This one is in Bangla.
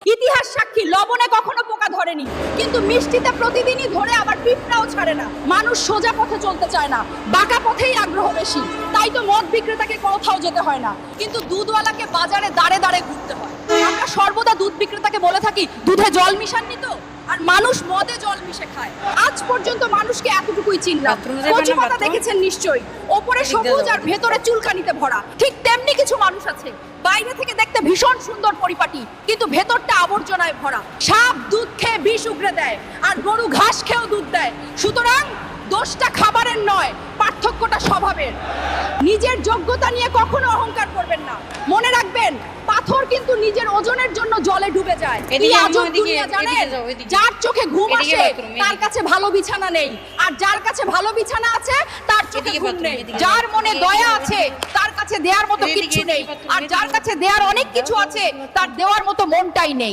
ইতিহাস সাক্ষী লবণে কখনো পোকা ধরেনি, কিন্তু মিষ্টিতে প্রতিদিনই ধরে আবার পিঁপড়াও ছাড়ে না। মানুষ সোজা পথে চলতে চায় না, বাঁকা পথেই আগ্রহ বেশি। তাই তো মদ বিক্রেতাকে কোথাও যেতে হয় না, কিন্তু দুধওয়ালাকে বাজারে দাঁড়ে দাঁড়ে ঘুরতে হয়। আমরা সর্বদা দুধ বিক্রেতাকে বলে থাকি, দুধে জল মিশাননি তো? আর মানুষ মদে জল মিশে খায়। আজ পর্যন্ত মানুষকে এতটুকুই চিনলাম। কচি পাতা দেখেছেন নিশ্চয়ই, ওপরে সবুজ আর ভেতরে চুলকানিতে ভরা। ঠিক তেমনি কিছু মানুষ আছে, বাইরে থেকে দেখতে ভীষণ সুন্দর পরিপাটি, কিন্তু ভেতরটা আবর্জনায় ভরা। সাপ দুধ খেয়ে বিষ উগরে দেয়, আর গরু ঘাস খেয়েও দুধ দেয়। সুতরাং দোষটা খাবারের নয়, পার্থক্যটা স্বভাবের। নিজের যোগ্যতা নিয়ে কখনো অহংকার করবেন না। মনে রাখবেন, পাথর কিন্তু নিজের ওজনের জন্য জলে ডুবে যায়। যার চোখে ঘুম আসে তার কাছে ভালো বিছানা নেই, আর যার কাছে ভালো বিছানা আছে তার চোখে ঘুম নেই। যার মনে দয়া আছে তার কাছে দেওয়ার মতো কিছু নেই, আর যার কাছে দেওয়ার অনেক কিছু আছে তার দেওয়ার মতো মনটাই নেই।